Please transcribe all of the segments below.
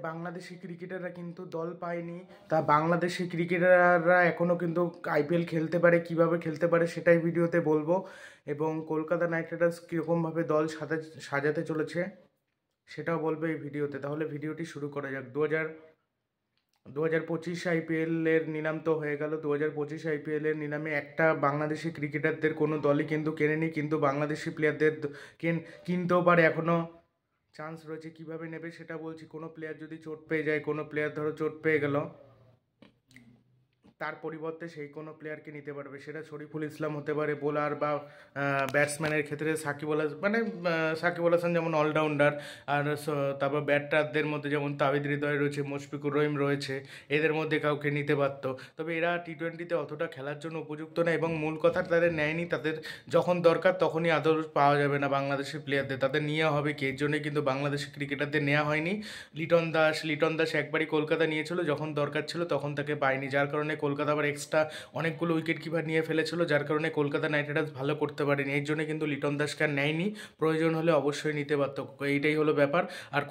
বাংলাদেশি ক্রিকেটাররা কিন্তু দল পায়নি, তা বাংলাদেশি ক্রিকেটাররা এখনও কিন্তু আইপিএল খেলতে পারে, কিভাবে খেলতে পারে সেটাই ভিডিওতে বলবো। এবং কলকাতা নাইট রাইডার্স কীরকমভাবে দল সাজাতে চলেছে সেটাও বলবো এই ভিডিওতে। তাহলে ভিডিওটি শুরু করা যাক। 2025 আইপিএলের নিলাম তো হয়ে গেল। 2025 আইপিএলের নিলামে একটা বাংলাদেশি ক্রিকেটারদের কোনো দলই কিন্তু কেনেনি, কিন্তু বাংলাদেশি প্লেয়ারদের কিনতেও পারে, এখনও চান্স রয়েছে। কিভাবে নেবে সেটা বলছি। কোনো প্লেয়ার যদি চোট পেয়ে যায়, কোনো প্লেয়ার ধরো চোট পেয়ে গেল, তার পরিবর্তে সেই কোনো প্লেয়ারকে নিতে পারবে। সেটা শরীফুল ইসলাম হতে পারে বোলার, বা ব্যাটসম্যানের ক্ষেত্রে সাকিব আল হাসান যেমন অলরাউন্ডার। আর তারপর ব্যাটারদের মধ্যে যেমন তাহিদ হৃদয় রয়েছে, মুশফিকুর রহিম রয়েছে, এদের মধ্যে কাউকে নিতে পারত। তবে এরা টি-20তে অতটা খেলার জন্য উপযুক্ত না, এবং মূল কথা তাদের নেয়নি। তাদের যখন দরকার তখনই আদর পাওয়া যাবে না বাংলাদেশি প্লেয়ারদের, তাদের নেওয়া হবে কি? এর জন্যই কিন্তু বাংলাদেশি ক্রিকেটারদের নেওয়া হয়নি। লিটন দাস একবারই কলকাতা নিয়েছিল, যখন দরকার ছিল তখন তাকে পায়নি, যার কারণে কলকাতা আবার এক্সট্রা অনেকগুলো উইকেট কিপার নিয়ে ফেলেছিল, যার কারণে কলকাতা নাইট রাইডার্স ভালো করতে পারেনি। এর জন্য কিন্তু লিটন দাসকে আর নেয়নি, প্রয়োজন হলে অবশ্যই নিতে পারত। এইটাই হলো ব্যাপার। আর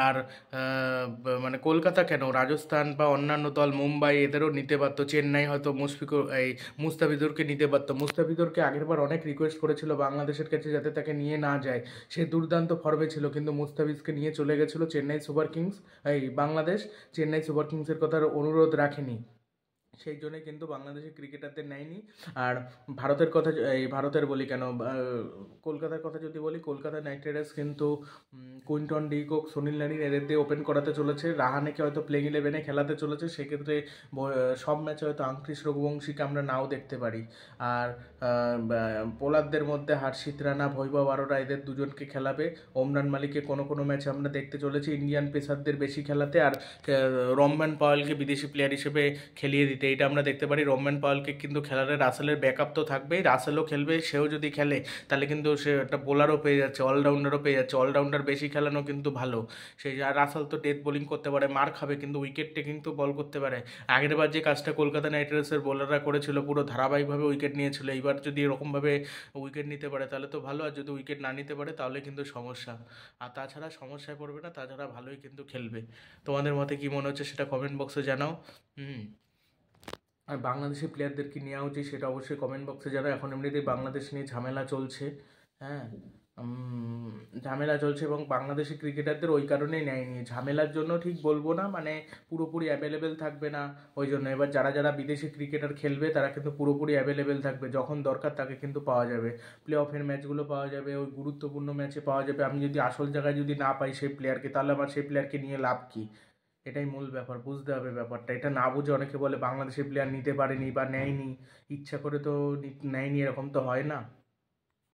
আর কলকাতা কেন, রাজস্থান বা অন্যান্য দল, মুম্বাই, এদেরও নিতে পারতো। চেন্নাই হয়তো মুস্তাফিজুরকে নিতে পারতো। মুস্তাফিজুরকে আগেরবার অনেক রিকোয়েস্ট করেছিল বাংলাদেশের কাছে যাতে তাকে নিয়ে না যায়, সে দুর্দান্ত ফর্মে ছিল, কিন্তু মুস্তাফিজকে নিয়ে চলে গেছিলো Chennai Super Kings. Bangladesh Chennai Super কিংসের কথার অনুরোধ রাখেনি, সেই জন্যই কিন্তু বাংলাদেশের ক্রিকেটারদের নেয়নি। আর ভারতের বলি কেন, কলকাতার কথা যদি বলি, কলকাতা নাইট রাইডার্স কিন্তু Quinton de Kock, Sunil Narine এদের দিয়ে ওপেন করাতে চলেছে। রাহানেকে হয়তো প্লেইং 11-এ খেলাতে চলেছে, সেক্ষেত্রে সব ম্যাচে হয়তো আঙ্ক্রিস রঘুবংশীকে আমরা নাও দেখতে পারি। আর বোলারদের মধ্যে হর্ষিত রানা, বৈভব আরোরা, এদের দুজনকে খেলাবে। ওমরান মালিককে কোনো কোনো ম্যাচে আমরা দেখতে চলেছি ইন্ডিয়ান পেসারদের বেশি খেলাতে, আর রহমান পাওয়েলকে বিদেশি প্লেয়ার হিসেবে খেলিয়ে দিতে, এটা আমরা দেখতে পারি। রহমান পাওয়েলকে কিন্তু খেলারে রাসেলের ব্যাকআপ তো থাকবেই, রাসেলও খেলবে। সেও যদি খেলে তাহলে কিন্তু সে একটা বোলারও পেয়ে যাচ্ছে, অলরাউন্ডারও পেয়ে যাচ্ছে। অলরাউন্ডার বেশি খেলানো কিন্তু ভালো। আর রাসেল তো ডেথ বোলিং করতে পারে, মার খাবে, কিন্তু উইকেটে কিন্তু বল করতে পারে। আগের বার যে কাজটা কলকাতা নাইট রাইডার্সের বোলাররা করেছিল, পুরো ধারাবাহিকভাবে উইকেট নিয়েছিল, এইবার যদি এরকমভাবে উইকেট নিতে পারে তাহলে তো ভালো। আর যদি উইকেট না নিতে পারে তাহলে কিন্তু সমস্যা। আর তাছাড়া সমস্যায় পড়বে না, তাছাড়া ভালোই কিন্তু খেলবে। তোমাদের মতে কী মনে হচ্ছে সেটা কমেন্ট বক্সে জানাও। আর বাংলাদেশি প্লেয়ারদের কি নেওয়া উচিত সেটা অবশ্যই কমেন্ট বক্সে জানাও। এখন এমনিতেই বাংলাদেশ নিয়ে ঝামেলা চলছে, হ্যাঁ, ঝামেলা চলছে, এবং বাংলাদেশি ক্রিকেটারদের ওই কারণেই নেয়নি। ঝামেলার জন্য ঠিক বলবো না, পুরোপুরি অ্যাভেলেবেল থাকবে না ওই জন্য। এবার যারা যারা বিদেশি ক্রিকেটার খেলবে তারা কিন্তু পুরোপুরি অ্যাভেলেবেল থাকবে, যখন দরকার তাকে কিন্তু পাওয়া যাবে। প্লে অফের ম্যাচগুলো পাওয়া যাবে, ওই গুরুত্বপূর্ণ ম্যাচে পাওয়া যাবে। আমি যদি আসল জায়গায় যদি না পাই সেই প্লেয়ারকে, তাহলে আমার সেই প্লেয়ারকে নিয়ে লাভ কী? এটাই মূল ব্যাপার, বুঝতে হবে ব্যাপারটা। এটা না বুঝে অনেকে বলে বাংলাদেশের প্লেয়ার নিতে পারেনি বা নেয়নি, ইচ্ছা করে তো নেয়নি, এরকম তো হয় না।